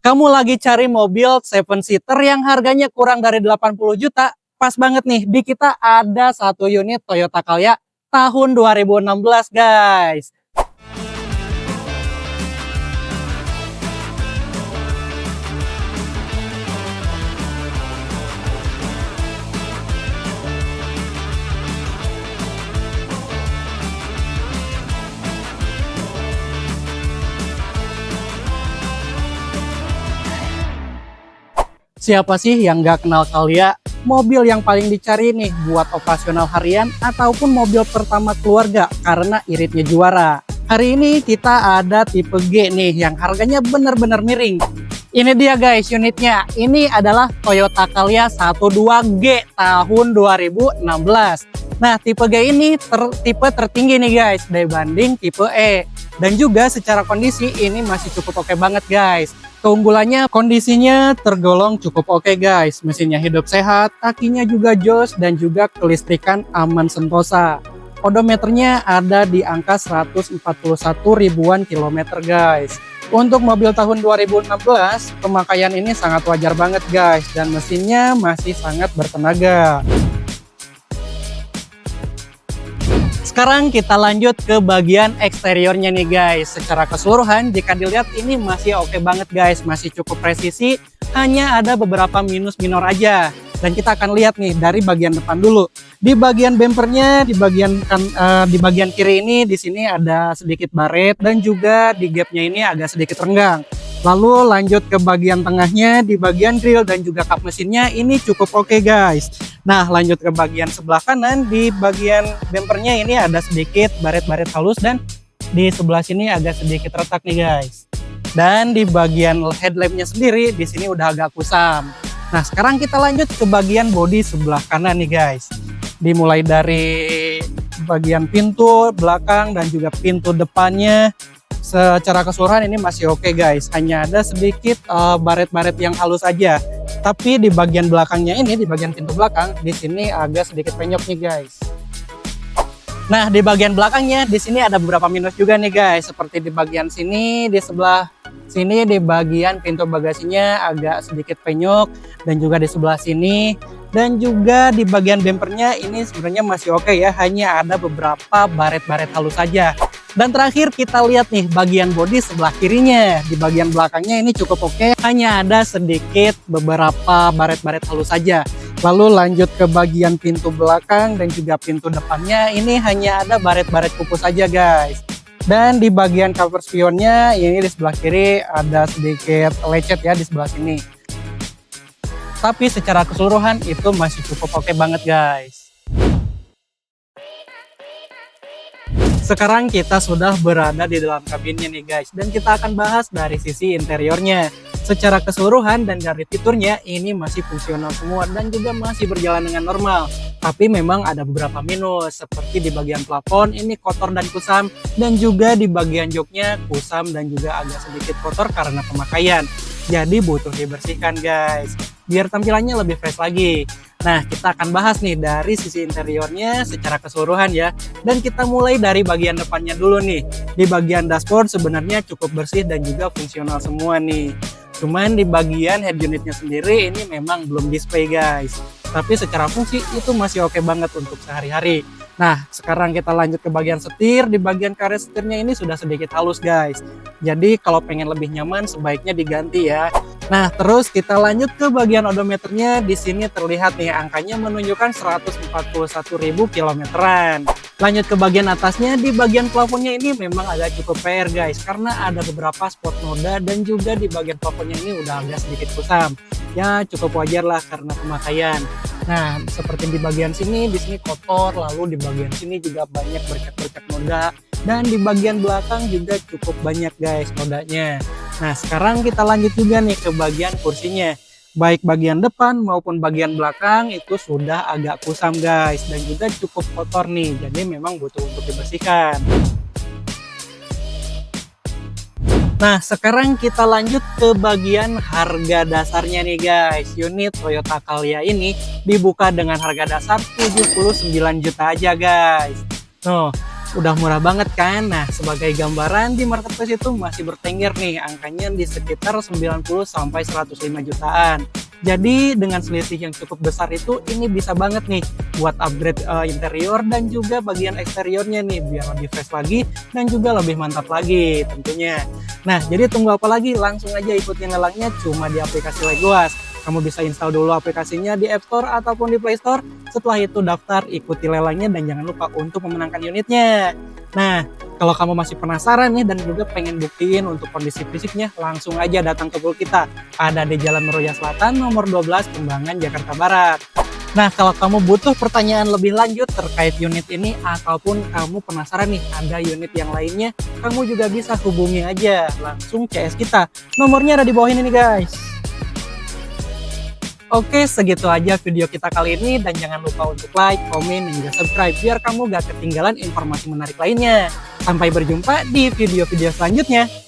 Kamu lagi cari mobil 7-seater yang harganya kurang dari 80 juta? Pas banget nih, di kita ada satu unit Toyota Calya tahun 2016 guys. Siapa sih yang gak kenal Calya? Mobil yang paling dicari nih buat operasional harian ataupun mobil pertama keluarga karena iritnya juara. Hari ini kita ada tipe G nih yang harganya bener-bener miring. Ini dia guys unitnya. Ini adalah Toyota Calya 12G tahun 2016. Nah tipe G ini tipe tertinggi nih guys dibanding tipe E. Dan juga secara kondisi ini masih cukup oke banget guys. Keunggulannya kondisinya tergolong cukup oke guys. Mesinnya hidup sehat, akinya juga jos dan juga kelistrikan aman sentosa. Odometernya ada di angka 141 ribuan kilometer guys. Untuk mobil tahun 2016, pemakaian ini sangat wajar banget guys dan mesinnya masih sangat bertenaga. Sekarang kita lanjut ke bagian eksteriornya nih guys. Secara keseluruhan jika dilihat ini masih oke banget guys, masih cukup presisi, hanya ada beberapa minus minor aja. Dan kita akan lihat nih dari bagian depan dulu. Di bagian bempernya, di bagian kiri ini, di sini ada sedikit baret dan juga di gapnya ini agak sedikit renggang. Lalu lanjut ke bagian tengahnya, di bagian grill dan juga kap mesinnya ini cukup oke guys. Nah lanjut ke bagian sebelah kanan, di bagian bempernya ini ada sedikit baret-baret halus dan di sebelah sini agak sedikit retak nih guys. Dan di bagian headlampnya sendiri di sini udah agak kusam. Nah sekarang kita lanjut ke bagian bodi sebelah kanan nih guys. Dimulai dari bagian pintu belakang dan juga pintu depannya. Secara keseluruhan ini masih oke guys, hanya ada sedikit baret-baret yang halus aja. Tapi di bagian belakangnya ini, di bagian pintu belakang, di sini agak sedikit penyok nih guys. Nah di bagian belakangnya, di sini ada beberapa minus juga nih guys. Seperti di bagian sini, di sebelah sini, di bagian pintu bagasinya agak sedikit penyok. Dan juga di sebelah sini. Dan juga di bagian bempernya ini sebenarnya masih oke ya, hanya ada beberapa baret-baret halus saja. Dan terakhir kita lihat nih bagian bodi sebelah kirinya. Di bagian belakangnya ini cukup oke, hanya ada sedikit beberapa baret-baret halus saja. Lalu lanjut ke bagian pintu belakang dan juga pintu depannya, ini hanya ada baret-baret kupu saja guys. Dan di bagian cover spionnya ini di sebelah kiri ada sedikit lecet ya di sebelah sini. Tapi secara keseluruhan itu masih cukup oke banget guys. Sekarang kita sudah berada di dalam kabinnya nih guys. Dan kita akan bahas dari sisi interiornya. Secara keseluruhan dan dari fiturnya ini masih fungsional semua dan juga masih berjalan dengan normal. Tapi memang ada beberapa minus seperti di bagian plafon ini kotor dan kusam. Dan juga di bagian joknya kusam dan juga agak sedikit kotor karena pemakaian. Jadi butuh dibersihkan guys. Biar tampilannya lebih fresh lagi. Nah kita akan bahas nih dari sisi interiornya secara keseluruhan ya. Dan kita mulai dari bagian depannya dulu nih. Di bagian dashboard sebenarnya cukup bersih dan juga fungsional semua nih. Cuman di bagian head unitnya sendiri ini memang belum display guys. Tapi secara fungsi itu masih oke banget untuk sehari-hari. Nah sekarang kita lanjut ke bagian setir. Di bagian karet setirnya ini sudah sedikit halus guys. Jadi kalau pengen lebih nyaman sebaiknya diganti ya. Nah terus kita lanjut ke bagian odometernya. Di sini terlihat nih angkanya menunjukkan 141.000 kilometeran. Lanjut ke bagian atasnya, di bagian plafonnya ini memang agak cukup PR guys. Karena ada beberapa spot noda dan juga di bagian plafonnya ini udah agak sedikit kusam. Ya cukup wajar lah karena pemakaian. Nah seperti di bagian sini, di sini kotor. Lalu di bagian sini juga banyak bercak-bercak noda. Dan di bagian belakang juga cukup banyak guys nodanya. Nah sekarang kita lanjut juga nih ke bagian kursinya. Baik bagian depan maupun bagian belakang itu sudah agak kusam guys. Dan juga cukup kotor nih. Jadi memang butuh untuk dibersihkan. Nah sekarang kita lanjut ke bagian harga dasarnya nih guys. Unit Toyota Calya ini dibuka dengan harga dasar 79 juta aja guys. Udah murah banget kan? Nah, sebagai gambaran di marketplace itu masih bertengger nih, angkanya di sekitar 90 sampai 105 jutaan. Jadi dengan selisih yang cukup besar itu ini bisa banget nih buat upgrade interior dan juga bagian eksteriornya nih biar lebih fresh lagi dan juga lebih mantap lagi tentunya. Nah, jadi tunggu apa lagi? Langsung aja ikutin lelangnya cuma di aplikasi Legoas. Kamu bisa install dulu aplikasinya di App Store ataupun di Play Store. Setelah itu daftar, ikuti lelangnya dan jangan lupa untuk memenangkan unitnya. Nah, kalau kamu masih penasaran nih dan juga pengen buktiin untuk kondisi fisiknya, langsung aja datang ke pool kita. Ada di Jalan Meruya Selatan nomor 12 Kembangan, Jakarta Barat. Nah, kalau kamu butuh pertanyaan lebih lanjut terkait unit ini ataupun kamu penasaran nih ada unit yang lainnya, kamu juga bisa hubungi aja langsung CS kita. Nomornya ada di bawah ini nih guys. Oke, segitu aja video kita kali ini dan jangan lupa untuk like, komen, dan juga subscribe biar kamu gak ketinggalan informasi menarik lainnya. Sampai berjumpa di video-video selanjutnya.